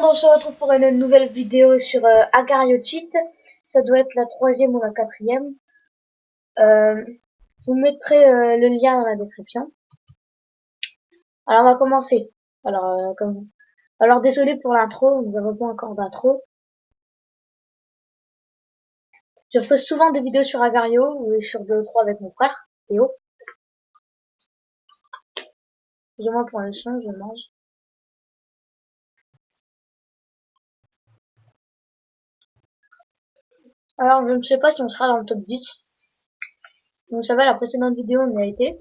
monde, on se retrouve pour une nouvelle vidéo sur Agario Cheat. Ça doit être la 3e ou la 4e. Je vous mettrai le lien dans la description. Alors on va commencer. Alors désolé pour l'intro, nous n'avons pas encore d'intro. Je ferai souvent des vidéos sur Agario ou sur BO3 avec mon frère, Théo. Excusez-moi pour le son, je mange. Alors je ne sais pas si on sera dans le top 10. Vous savez, la précédente vidéo on y a été.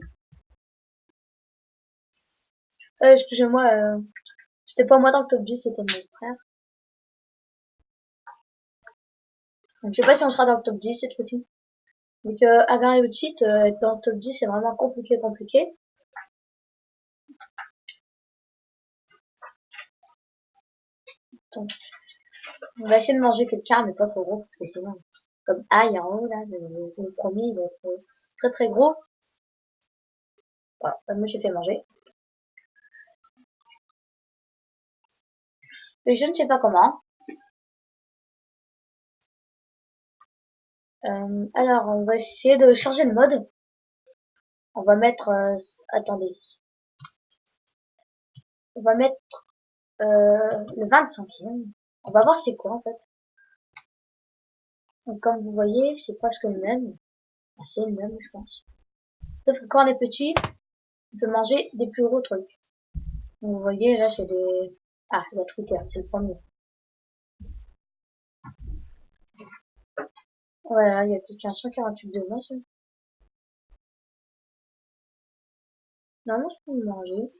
Excusez-moi, c'était pas moi dans le top 10, c'était mon frère. Donc, je sais pas si on sera dans le top 10 cette fois-ci. Donc Agario Cheat être dans le top 10 c'est vraiment compliqué. Donc, on va essayer de manger quelqu'un mais pas trop gros parce que sinon, comme aïe en haut là, le premier il va être très gros. Voilà, moi j'ai fait manger. Et je ne sais pas comment. Alors on va essayer de changer de mode. On va mettre, attendez, on va mettre le 25e. On va voir c'est quoi en fait. Donc comme vous voyez, c'est presque le même. Enfin, c'est le même je pense. Sauf que quand on est petit, on peut manger des plus gros trucs. Donc, vous voyez là c'est des... Ah, il y a Twitter, c'est le premier. Voilà, il y a quelqu'un 148 de moi. Non, je peux le manger.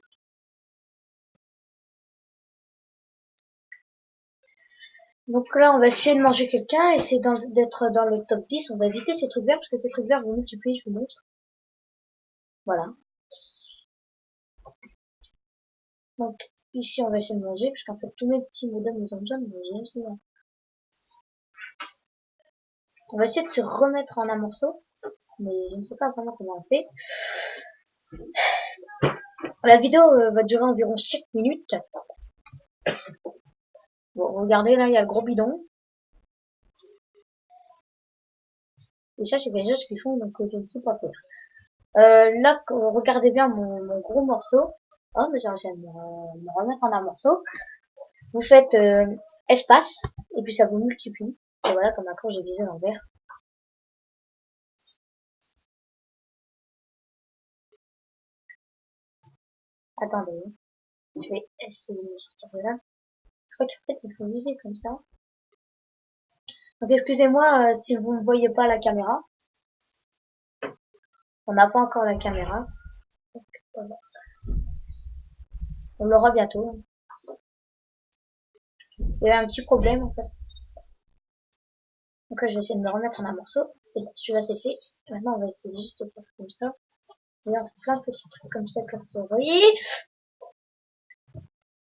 Donc là, on va essayer de manger quelqu'un, essayer d'être dans le top 10. On va éviter ces trucs verts, parce que ces trucs verts vont multiplier, je vous montre. Voilà. Donc, ici, on va essayer de manger, parce qu'en fait, tous mes petits modems, ils ont besoin de manger aussi. On va essayer de se remettre en un morceau, mais je ne sais pas vraiment comment on fait. La vidéo va durer environ 5 minutes. Bon, regardez, là, il y a le gros bidon. Et ça, c'est des choses qu'ils font, donc je ne sais pas faire. Là, regardez bien mon gros morceau. Oh, mais j'ai réussi à me remettre en un morceau. Vous faites espace, et puis ça vous multiplie. Et voilà, comme après j'ai visé l'envers. Attendez, je vais essayer de me sortir de là. Je crois qu'en fait il faut viser comme ça. Donc excusez-moi si vous ne voyez pas la caméra. On n'a pas encore la caméra. Donc, voilà. On l'aura bientôt. Il y a un petit problème en fait. Donc là, je vais essayer de me remettre en un morceau. Celui-là c'est fait. Maintenant on va essayer juste de faire comme ça. Et là, on fait plein de petits trucs comme ça, comme vous voyez.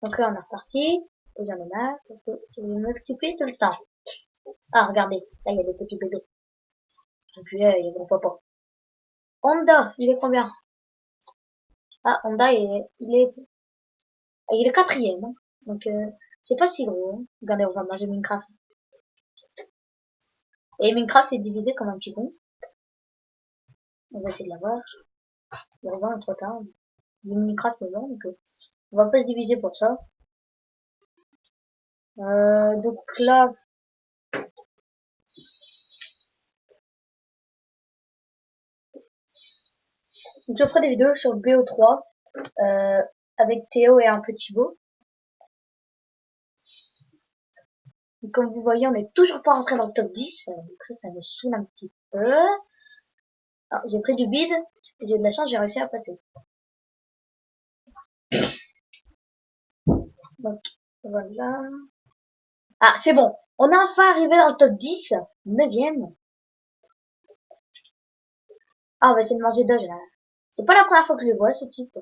Donc là on est reparti. Et j'en ai marre. Je vais multiplier tout le temps. Ah regardez, là il y a des petits bébés. Et puis là il y a mon papa. Honda, il est combien? Ah Honda il est 4e. Hein. Donc c'est pas si gros. Hein. Regardez, on va manger Minecraft. Et Minecraft c'est divisé comme un petit con. On va essayer de l'avoir. Il revient trop tard. Minecraft est long, donc on va pas se diviser pour ça. Donc là, donc je ferai des vidéos sur BO3 avec Théo et un petit beau. Donc, comme vous voyez, on n'est toujours pas rentré dans le top 10. Donc ça me saoule un petit peu. Alors, j'ai pris du bide. J'ai eu de la chance, j'ai réussi à passer. Donc voilà. Ah, c'est bon. On est enfin arrivé dans le top 10. 9e. Ah, on va essayer de manger Doge là. C'est pas la première fois que je le vois, ce type.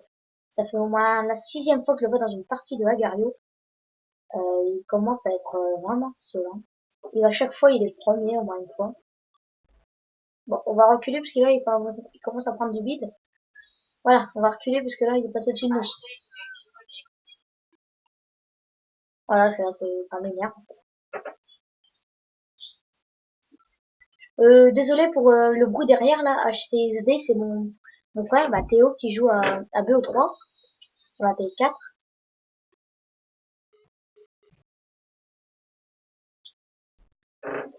Ça fait au moins la 6e fois que je le vois dans une partie de Agario. Il commence à être vraiment saoulant. Et à chaque fois, il est premier au moins une fois. Bon, on va reculer parce que là, il commence à prendre du bide. Voilà, on va reculer parce que là, il est passé au-dessus de nous. Voilà, ça m'énerve. Désolé pour le bruit derrière là, HCSD, c'est mon frère, bah, Théo, qui joue à BO3 sur la PS4.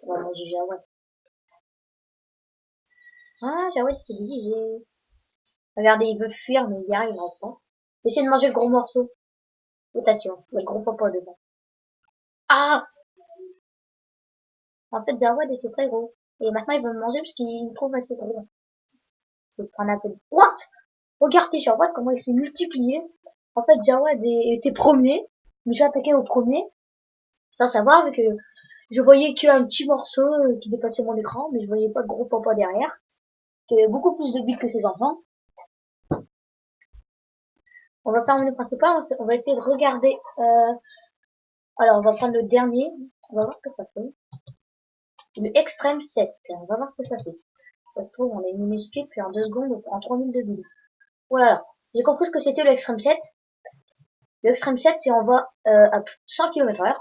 Voilà, moi j'ai Jawad. Ah, Jawad, c'est divisé. Regardez, il veut fuir, mais il y arrive pas. Essayez de manger le gros morceau. Attention, il y a le gros papa dedans. Ah! En fait, Jawad était très gros. Et maintenant, il veut me manger parce qu'il me trouve assez gros. C'est un appel. What? Regardez Jawad comment il s'est multiplié. En fait, Jawad était premier. Mais j'ai attaqué au premier. Sans savoir, vu que je voyais qu'un petit morceau qui dépassait mon écran, mais je voyais pas le gros papa derrière. Qui avait beaucoup plus de buts que ses enfants. On va faire un menu principal, on va essayer de regarder. Alors, on va prendre le dernier. On va voir ce que ça fait. Le Extreme 7. On va voir ce que ça fait. Ça se trouve, on est minuscule, puis en 2 secondes, on prend 3000 de buts. Voilà. J'ai compris ce que c'était le Extreme 7. Le Extreme 7, c'est on va à 100 km/h.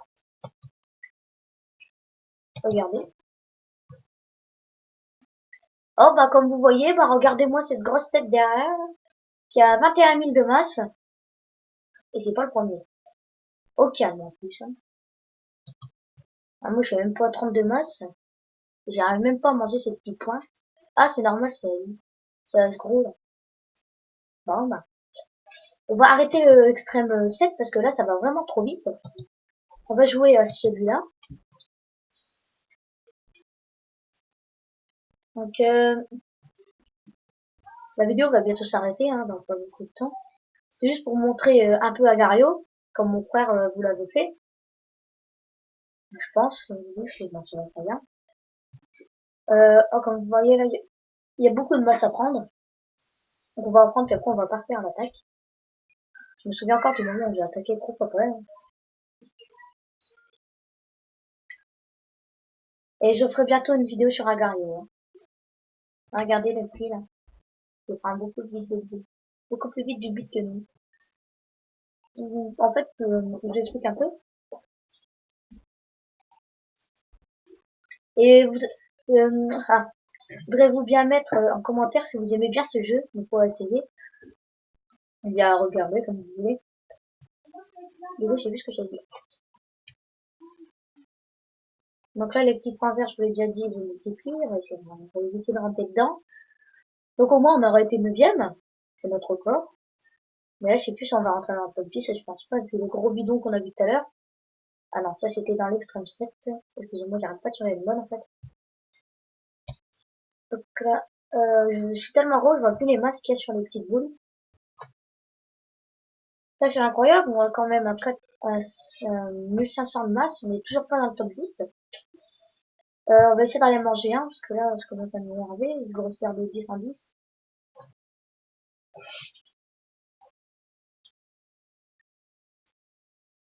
Regardez. Oh, bah, comme vous voyez, bah, regardez-moi cette grosse tête derrière, qui a 21 000 de masse. Et c'est pas le premier. Au calme, en plus, hein. Ah, moi, je suis même pas à 30 de masse. J'arrive même pas à manger ces petits points. Ah, c'est normal, ça se gros, là. Bon, bah. On va arrêter le extrême 7 parce que là, ça va vraiment trop vite. On va jouer à celui-là. Donc, la vidéo va bientôt s'arrêter, hein, dans pas beaucoup de temps. C'était juste pour montrer un peu Agario, comme mon frère vous l'avez fait. Je pense, oui, c'est bon, ça va très bien. Oh, comme vous voyez là, il y a beaucoup de masse à prendre. Donc on va en prendre, puis après on va partir en attaque. Je me souviens encore du moment où j'ai attaqué le groupe après. Et je ferai bientôt une vidéo sur Agario. Hein. Regardez le petit là. Il prend beaucoup de vite de but. Beaucoup plus vite du but que nous. En fait, je vous explique un peu. Et voudrez-vous bien mettre en commentaire si vous aimez bien ce jeu, vous pourrez essayer. Ou bien regarder comme vous voulez. Du coup, j'ai vu ce que j'ai dit. Donc là, les petits points verts, je vous l'ai déjà dit, ils multiplient. On va essayer de éviter de rentrer dedans. Donc au moins, on aurait été 9ème. C'est notre record. Mais là, je sais plus si on va rentrer dans le top 10, je pense pas, vu le gros bidon qu'on a vu tout à l'heure. Ah non, ça c'était dans l'extrême 7. Excusez-moi, j'arrive pas de tirer le mode en fait. Donc là, je suis tellement gros, je vois plus les masses qu'il y a sur les petites boules. Là, c'est incroyable, on a quand même un 1500 de masse, on est toujours pas dans le top 10. On va essayer d'aller manger un, parce que là, je commence à m'énerver, je grossir de 10 en 10.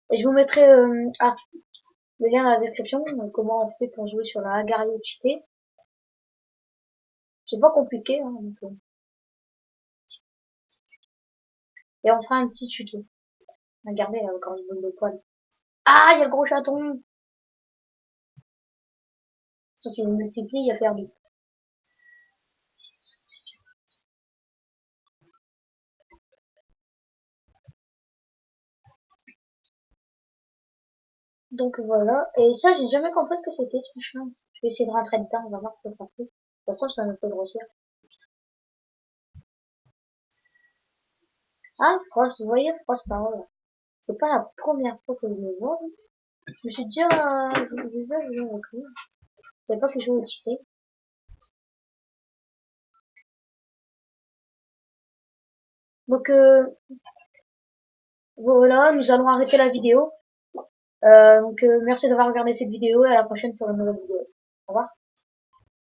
Et je vous mettrai le lien dans la description, donc comment on fait pour jouer sur la Agario cheatée. C'est pas compliqué, hein, donc, et on fera un petit tuto. Regardez là, quand je boule de poil. Ah, il y a le gros chaton. Sauf qu'il multiplie, il a perdu. Donc voilà. Et ça, j'ai jamais compris ce que c'était ce machin. Je vais essayer de rentrer dedans, on va voir ce que ça fait. De toute façon, ça me peut grossir. Ah, Frost, vous voyez Frost en haut là. C'est pas la première fois que je le vois. Je me suis déjà, joué avec lui. Je savais pas que je jouais au cheaté. Donc voilà, nous allons arrêter la vidéo. Donc merci d'avoir regardé cette vidéo et à la prochaine pour une nouvelle vidéo. Au revoir.